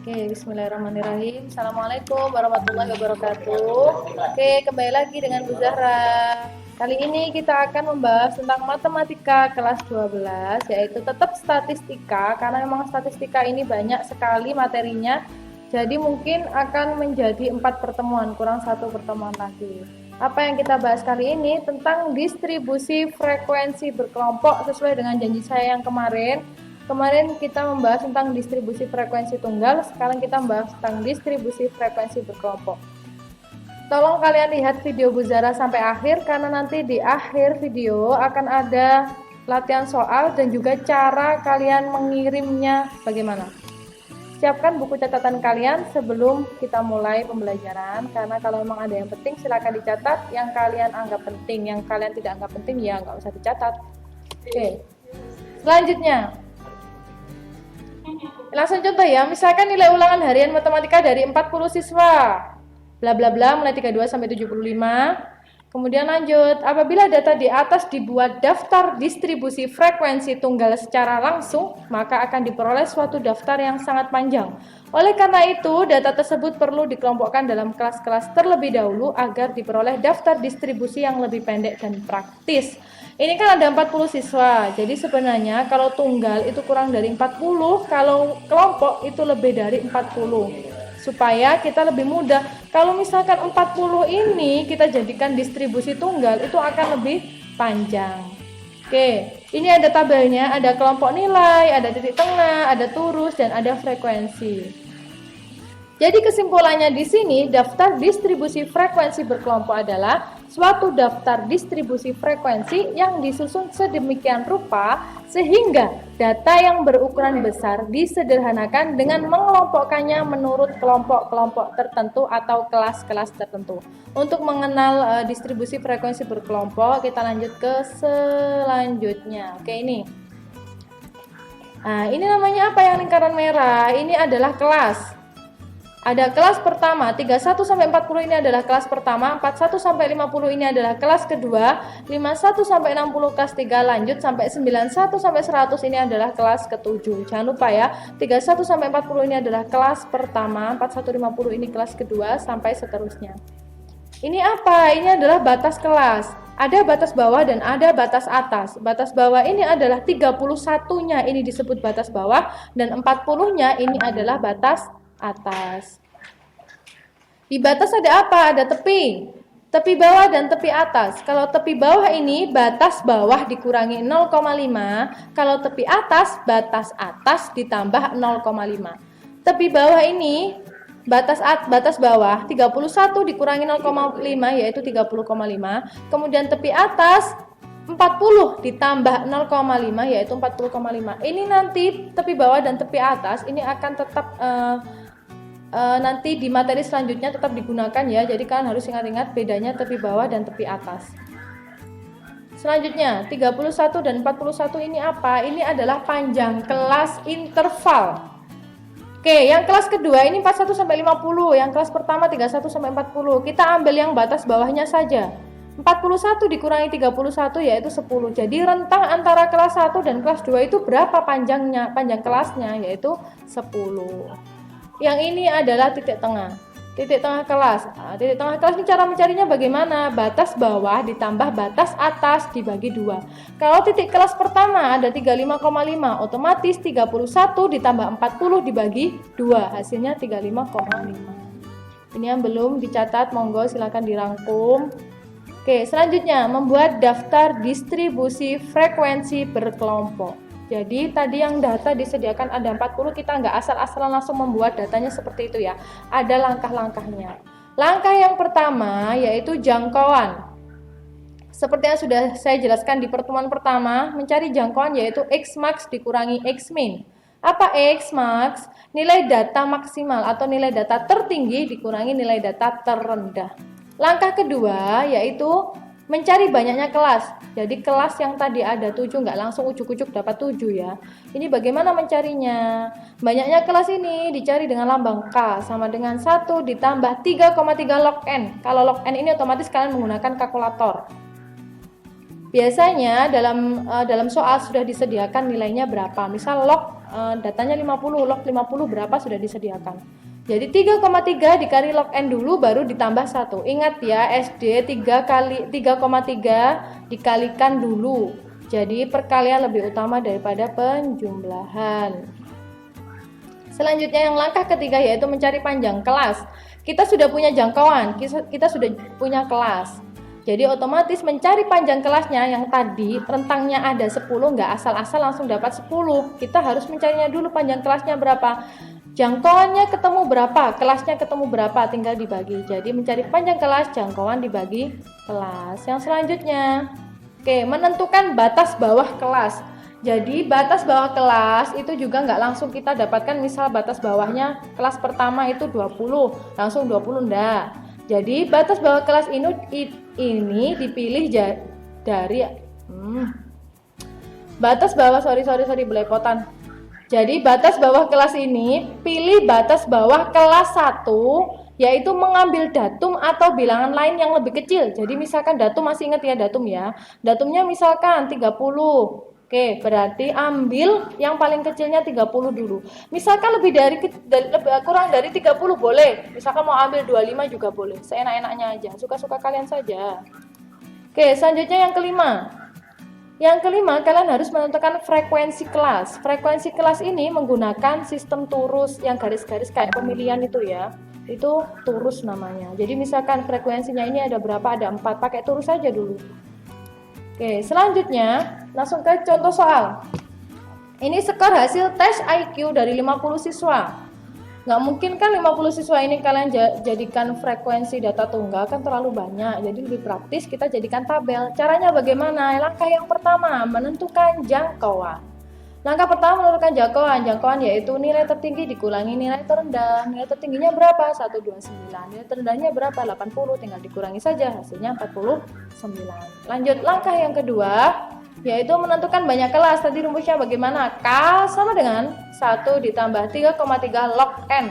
Oke, bismillahirrahmanirrahim. Assalamualaikum warahmatullahi wabarakatuh. Oke, kembali lagi dengan Bu Zahra. Kali ini kita akan membahas tentang matematika kelas 12, yaitu tetap statistika, karena memang statistika ini banyak sekali materinya. Jadi mungkin akan menjadi 4 pertemuan, kurang 1 pertemuan lagi. Apa yang kita bahas kali ini tentang distribusi frekuensi berkelompok sesuai dengan janji saya yang kemarin. Kemarin kita membahas tentang distribusi frekuensi tunggal, sekarang kita membahas tentang distribusi frekuensi berkelompok. Tolong kalian lihat video Bu Zara sampai akhir, karena nanti di akhir video akan ada latihan soal dan juga cara kalian mengirimnya bagaimana. Siapkan buku catatan kalian sebelum kita mulai pembelajaran, karena kalau memang ada yang penting silakan dicatat, yang kalian anggap penting, yang kalian tidak anggap penting ya nggak usah dicatat. Oke, selanjutnya langsung contoh ya, misalkan nilai ulangan harian matematika dari 40 siswa, bla bla bla, mulai 32 sampai 75. Kemudian lanjut, apabila data di atas dibuat daftar distribusi frekuensi tunggal secara langsung, maka akan diperoleh suatu daftar yang sangat panjang. Oleh karena itu, data tersebut perlu dikelompokkan dalam kelas-kelas terlebih dahulu agar diperoleh daftar distribusi yang lebih pendek dan praktis. Ini kan ada 40 siswa, jadi sebenarnya kalau tunggal itu kurang dari 40, kalau kelompok itu lebih dari 40. Supaya kita lebih mudah, kalau misalkan 40 ini kita jadikan distribusi tunggal, itu akan lebih panjang. Oke, ini ada tabelnya, ada kelompok nilai, ada titik tengah, ada turus, dan ada frekuensi. Jadi kesimpulannya di sini, daftar distribusi frekuensi berkelompok adalah suatu daftar distribusi frekuensi yang disusun sedemikian rupa sehingga data yang berukuran besar disederhanakan dengan mengelompokkannya menurut kelompok-kelompok tertentu atau kelas-kelas tertentu. Untuk mengenal distribusi frekuensi berkelompok, kita lanjut ke selanjutnya. Oke, ini. Nah, ini namanya apa yang lingkaran merah? Ini adalah kelas. Ada kelas pertama, 31 sampai 40 ini adalah kelas pertama, 41 sampai 50 ini adalah kelas kedua, 51 sampai 60 kelas 3, lanjut sampai 91 sampai 100 ini adalah kelas ketujuh. Jangan lupa ya, 31 sampai 40 ini adalah kelas pertama, 41 50 ini kelas kedua sampai seterusnya. Ini apa? Ini adalah batas kelas. Ada batas bawah dan ada batas atas. Batas bawah ini adalah 31-nya ini disebut batas bawah dan 40-nya ini adalah batas atas. Di batas ada apa? Ada tepi. Tepi bawah dan tepi atas. Kalau tepi bawah ini batas bawah dikurangi 0,5. Kalau tepi atas, batas atas ditambah 0,5. Tepi bawah ini batas bawah 31 dikurangi 0,5 yaitu 30,5. Kemudian tepi atas 40 ditambah 0,5 yaitu 40,5. Ini nanti tepi bawah dan tepi atas ini akan tetap nanti di materi selanjutnya tetap digunakan ya. Jadi kalian harus ingat-ingat bedanya tepi bawah dan tepi atas. Selanjutnya 31 dan 41 ini apa? Ini adalah panjang kelas interval. Oke, yang kelas kedua ini 41 sampai 50, yang kelas pertama 31 sampai 40. Kita ambil yang batas bawahnya saja. 41 dikurangi 31 yaitu 10. Jadi rentang antara kelas 1 dan kelas 2 itu berapa panjangnya? Panjang kelasnya yaitu 10. Yang ini adalah titik tengah. Titik tengah kelas. Nah, titik tengah kelas ini cara mencarinya bagaimana? Batas bawah ditambah batas atas dibagi 2. Kalau titik kelas pertama ada 35,5, otomatis 31 ditambah 40 dibagi 2, hasilnya 35,5. Ini yang belum dicatat, monggo silakan dirangkum. Oke, selanjutnya membuat daftar distribusi frekuensi berkelompok. Jadi tadi yang data disediakan ada 40, kita nggak asal-asalan langsung membuat datanya seperti itu ya. Ada langkah-langkahnya. Langkah yang pertama yaitu jangkauan. Seperti yang sudah saya jelaskan di pertemuan pertama, mencari jangkauan yaitu X max dikurangi X min. Apa X max? Nilai data maksimal atau nilai data tertinggi dikurangi nilai data terendah. Langkah kedua yaitu mencari banyaknya kelas. Jadi kelas yang tadi ada 7 nggak langsung ujuk-ujuk dapat 7 ya. Ini bagaimana mencarinya? Banyaknya kelas ini dicari dengan lambang K sama dengan 1 ditambah 3,3 log N. Kalau log N ini otomatis kalian menggunakan kalkulator. Biasanya dalam soal sudah disediakan nilainya berapa. Misal log datanya 50, log 50 berapa sudah disediakan. Jadi 3,3 dikali log n dulu baru ditambah 1. Ingat ya, SD 3 dikalikan dulu. Jadi perkalian lebih utama daripada penjumlahan. Selanjutnya yang langkah ketiga yaitu mencari panjang kelas. Kita sudah punya jangkauan, kita sudah punya kelas. Jadi otomatis mencari panjang kelasnya yang tadi rentangnya ada 10, nggak asal-asal langsung dapat 10. Kita harus mencarinya dulu panjang kelasnya berapa. Jangkauannya ketemu berapa, kelasnya ketemu berapa, tinggal dibagi. Jadi mencari panjang kelas, jangkauan dibagi kelas. Yang selanjutnya, oke, menentukan batas bawah kelas. Jadi batas bawah kelas itu juga nggak langsung kita dapatkan, misal batas bawahnya kelas pertama itu 20, langsung 20 enggak. Jadi batas bawah kelas ini dipilih dari batas bawah belepotan. Jadi batas bawah kelas ini pilih batas bawah kelas 1, yaitu mengambil datum atau bilangan lain yang lebih kecil. Jadi misalkan datum, masih ingat ya datum ya. Datumnya misalkan 30. Oke, berarti ambil yang paling kecilnya 30 dulu. Misalkan kurang dari 30 boleh. Misalkan mau ambil 25 juga boleh. Seenak-enaknya aja, suka-suka kalian saja. Oke, selanjutnya yang kelima. Yang kelima, kalian harus menentukan frekuensi kelas. Frekuensi kelas ini menggunakan sistem turus yang garis-garis kayak pemilihan itu ya. Itu turus namanya. Jadi misalkan frekuensinya ini ada berapa? Ada 4, pakai turus saja dulu. Oke, selanjutnya langsung ke contoh soal. Ini skor hasil tes IQ dari 50 siswa. Nggak mungkin kan 50 siswa ini kalian jadikan frekuensi data tunggal, kan terlalu banyak. Jadi lebih praktis kita jadikan tabel. Caranya bagaimana? Langkah yang pertama, menentukan jangkauan. Langkah pertama menentukan jangkauan yaitu nilai tertinggi dikurangi nilai terendah. Nilai tertingginya berapa? 129. Nilai terendahnya berapa? 80. Tinggal dikurangi saja, hasilnya 49. Lanjut langkah yang kedua, yaitu menentukan banyak kelas. Tadi rumusnya bagaimana? K sama dengan 1 ditambah 3,3 log N.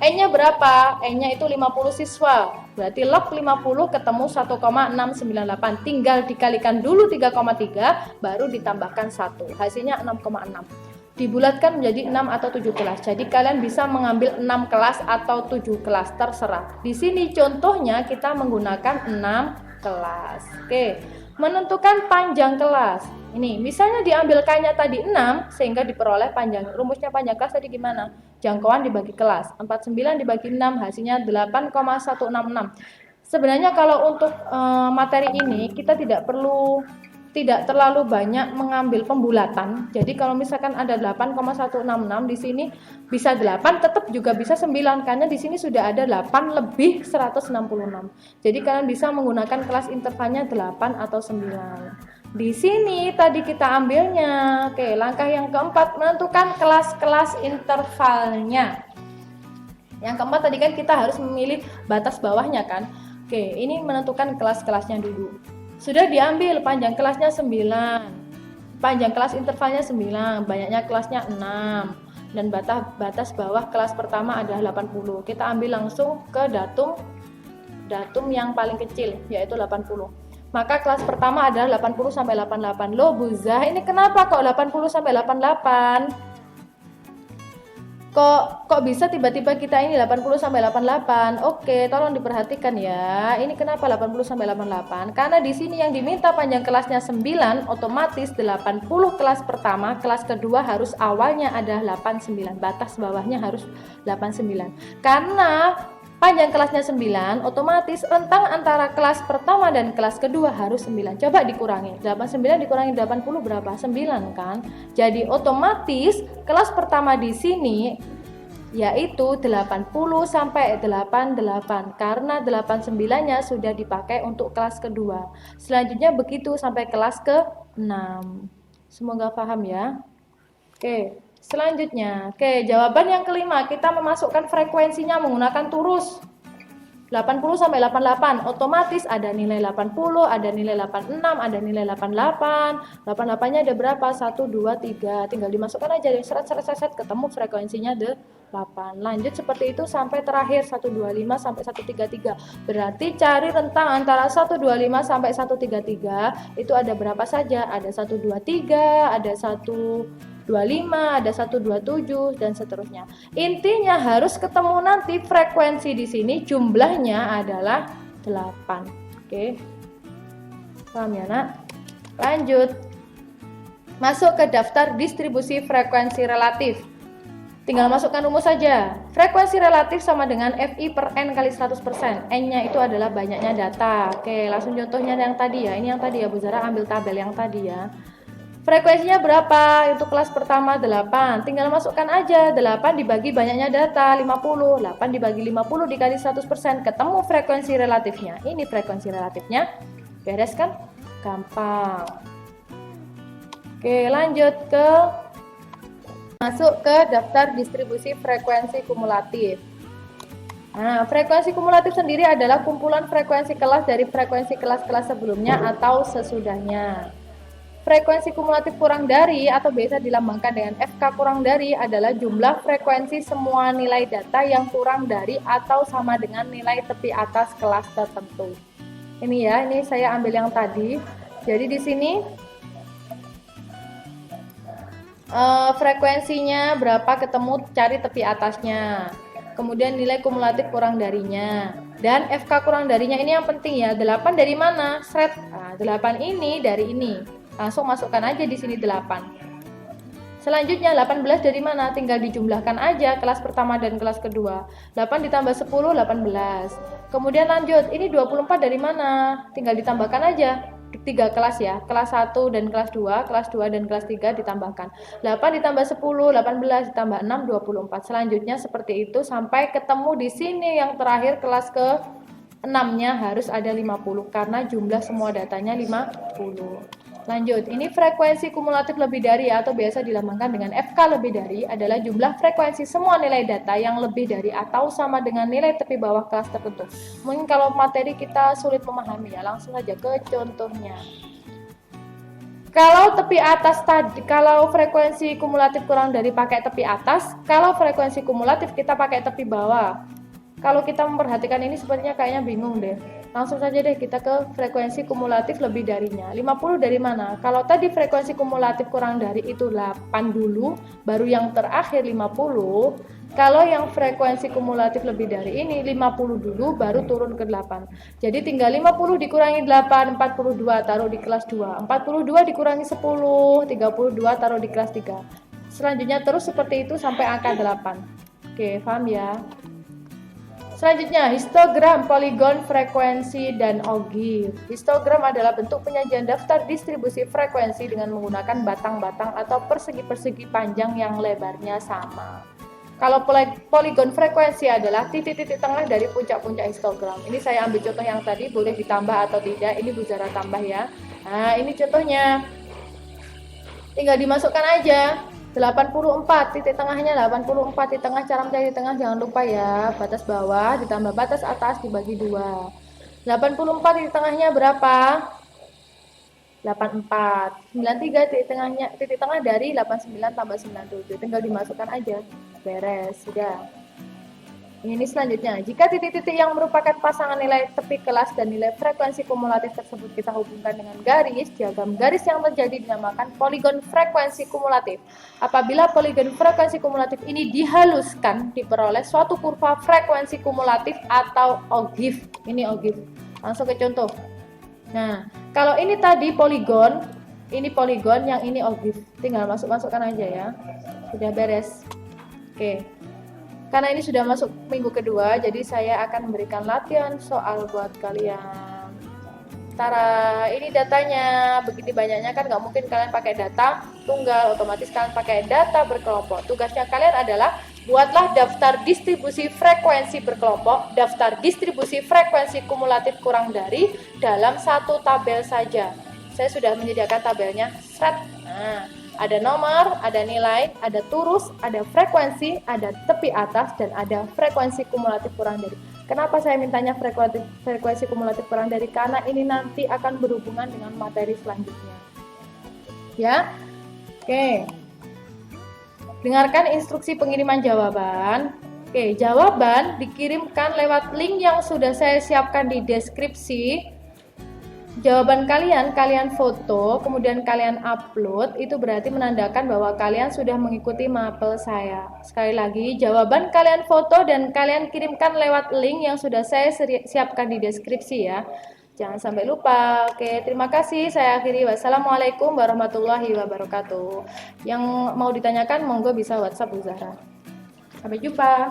N-nya berapa? N-nya itu 50 siswa. Berarti log 50 ketemu 1,698. Tinggal dikalikan dulu 3,3 baru ditambahkan 1. Hasilnya 6,6. Dibulatkan menjadi 6 atau 7 kelas. Jadi kalian bisa mengambil 6 kelas atau 7 kelas, terserah. Di sini contohnya kita menggunakan 6 kelas. Oke. Menentukan panjang kelas. Ini misalnya diambil K-nya tadi 6 sehingga diperoleh panjang. Rumusnya panjang kelas tadi gimana? Jangkauan dibagi kelas. 49 dibagi 6 hasilnya 8,166. Sebenarnya kalau untuk materi ini kita tidak terlalu banyak mengambil pembulatan. Jadi kalau misalkan ada 8,166 di sini bisa 8, tetap juga bisa 9 karena di sini sudah ada 8 lebih 166. Jadi kalian bisa menggunakan kelas intervalnya 8 atau 9. Di sini tadi kita ambilnya. Oke, langkah yang keempat menentukan kelas-kelas intervalnya. Yang keempat tadi kan kita harus memilih batas bawahnya kan. Oke, ini menentukan kelas-kelasnya dulu. Sudah diambil panjang kelasnya 9. Panjang kelas intervalnya 9, banyaknya kelasnya 6. Dan batas bawah kelas pertama adalah 80. Kita ambil langsung ke datum yang paling kecil yaitu 80. Maka kelas pertama adalah 80 sampai 88. Loh Buzah, ini kenapa kok 80 sampai 88? Kok bisa tiba-tiba kita ini 80 sampai 88? Oke, tolong diperhatikan ya. Ini kenapa 80 sampai 88? Karena di sini yang diminta panjang kelasnya 9, otomatis 80 kelas pertama, kelas kedua harus awalnya ada 89. Batas bawahnya harus 89. Karena panjang kelasnya 9, otomatis rentang antara kelas pertama dan kelas kedua harus 9. Coba dikurangi. 89 dikurangi 80 berapa? 9 kan? Jadi otomatis kelas pertama di sini yaitu 80 sampai 88 karena 89-nya sudah dipakai untuk kelas kedua. Selanjutnya begitu sampai kelas ke-6. Semoga paham ya. Oke. Selanjutnya, jawaban yang kelima, kita memasukkan frekuensinya menggunakan turus. 80 sampai 88, otomatis ada nilai 80, ada nilai 86, ada nilai 88. 88-nya ada berapa? 1, 2, 3. Tinggal dimasukkan aja, seret, ketemu frekuensinya 8. Lanjut seperti itu sampai terakhir 125 sampai 133. Berarti cari rentang antara 125 sampai 133 itu ada berapa saja? Ada 123, ada 1 25, ada 127 dan seterusnya. Intinya harus ketemu nanti frekuensi di sini jumlahnya adalah 8. Oke. Paham ya, Nak? Lanjut. Masuk ke daftar distribusi frekuensi relatif. Tinggal masukkan rumus saja. Frekuensi relatif sama dengan FI per N kali 100%. N-nya itu adalah banyaknya data. Oke, langsung contohnya yang tadi ya. Ini yang tadi ya, Bu Zara ambil tabel yang tadi ya. Frekuensinya berapa? Untuk kelas pertama 8. Tinggal masukkan aja. 8 dibagi banyaknya data 50. 8 dibagi 50 dikali 100%. Ketemu frekuensi relatifnya. Ini frekuensi relatifnya. Beres kan? Gampang. Oke, lanjut ke masuk ke daftar distribusi frekuensi kumulatif. Nah, frekuensi kumulatif sendiri adalah kumpulan frekuensi kelas dari frekuensi kelas-kelas sebelumnya atau sesudahnya. Frekuensi kumulatif kurang dari atau biasa dilambangkan dengan FK kurang dari adalah jumlah frekuensi semua nilai data yang kurang dari atau sama dengan nilai tepi atas kelas tertentu. Ini ya, ini saya ambil yang tadi. Jadi di sini frekuensinya berapa ketemu, cari tepi atasnya, kemudian nilai kumulatif kurang darinya, dan FK kurang darinya ini yang penting ya. 8 dari mana? Sret. Nah, 8 ini dari ini, langsung masukkan aja di sini 8. Selanjutnya 18 dari mana? Tinggal dijumlahkan aja kelas pertama dan kelas kedua. 8 ditambah 10, 18. Kemudian lanjut, ini 24 dari mana? Tinggal ditambahkan aja 3 kelas ya, kelas 1 dan kelas 2 dan kelas 3 ditambahkan. 8 ditambah 10, 18 ditambah 6, 24. Selanjutnya seperti itu sampai ketemu di sini yang terakhir kelas ke 6-nya harus ada 50 karena jumlah semua datanya 50. Lanjut, ini frekuensi kumulatif lebih dari atau biasa dilambangkan dengan FK lebih dari adalah jumlah frekuensi semua nilai data yang lebih dari atau sama dengan nilai tepi bawah kelas tertentu. Mungkin kalau materi kita sulit memahami ya, langsung saja ke contohnya. Kalau tepi atas tadi, kalau frekuensi kumulatif kurang dari pakai tepi atas, kalau frekuensi kumulatif kita pakai tepi bawah. Kalau kita memperhatikan ini sepertinya kayaknya bingung deh. Langsung saja deh kita ke frekuensi kumulatif lebih darinya. 50 dari mana? Kalau tadi frekuensi kumulatif kurang dari itu 8 dulu, baru yang terakhir 50. Kalau yang frekuensi kumulatif lebih dari ini 50 dulu, baru turun ke 8. Jadi tinggal 50 dikurangi 8, 42 taruh di kelas 2. 42 dikurangi 10, 32 taruh di kelas 3. Selanjutnya terus seperti itu sampai angka 8. Oke, paham ya? Selanjutnya, histogram, poligon, frekuensi, dan ogive. Histogram adalah bentuk penyajian daftar distribusi frekuensi dengan menggunakan batang-batang atau persegi-persegi panjang yang lebarnya sama. Kalau poligon frekuensi adalah titik-titik tengah dari puncak-puncak histogram. Ini saya ambil contoh yang tadi, boleh ditambah atau tidak. Ini Bu Zara tambah ya. Nah, ini contohnya. Tinggal dimasukkan aja. 84, titik tengahnya 84, di tengah cara mencari tengah jangan lupa ya, batas bawah ditambah batas atas dibagi 2. 84 titik tengahnya berapa? 84. 93 titik tengah dari 89 tambah 97, tinggal dimasukkan aja, beres, sudah. Ini selanjutnya, jika titik-titik yang merupakan pasangan nilai tepi kelas dan nilai frekuensi kumulatif tersebut kita hubungkan dengan garis, diagram garis yang terjadi dinamakan poligon frekuensi kumulatif. Apabila poligon frekuensi kumulatif ini dihaluskan, diperoleh suatu kurva frekuensi kumulatif atau ogive. Ini ogive. Langsung ke contoh. Nah, kalau ini tadi poligon, ini poligon, yang ini ogive. Tinggal masukkan aja ya. Sudah beres. Oke. Karena ini sudah masuk minggu kedua, jadi saya akan memberikan latihan soal buat kalian. Tara, ini datanya, begini banyaknya kan nggak mungkin kalian pakai data tunggal, otomatis kalian pakai data berkelompok. Tugasnya kalian adalah buatlah daftar distribusi frekuensi berkelompok, daftar distribusi frekuensi kumulatif kurang dari dalam satu tabel saja. Saya sudah menyediakan tabelnya, seret. Nah, ada nomor, ada nilai, ada turus, ada frekuensi, ada tepi atas, dan ada frekuensi kumulatif kurang dari. Kenapa saya mintanya frekuensi kumulatif kurang dari? Karena ini nanti akan berhubungan dengan materi selanjutnya. Ya, oke. Dengarkan instruksi pengiriman jawaban. Oke, jawaban dikirimkan lewat link yang sudah saya siapkan di deskripsi. jawaban kalian foto, kemudian kalian upload, itu berarti menandakan bahwa kalian sudah mengikuti mapel saya. Sekali lagi, jawaban kalian foto dan kalian kirimkan lewat link yang sudah saya siapkan di deskripsi ya. Jangan sampai lupa. Oke, terima kasih. Saya akhiri. Wassalamualaikum warahmatullahi wabarakatuh. Yang mau ditanyakan, monggo bisa WhatsApp Bu Zahra. Sampai jumpa.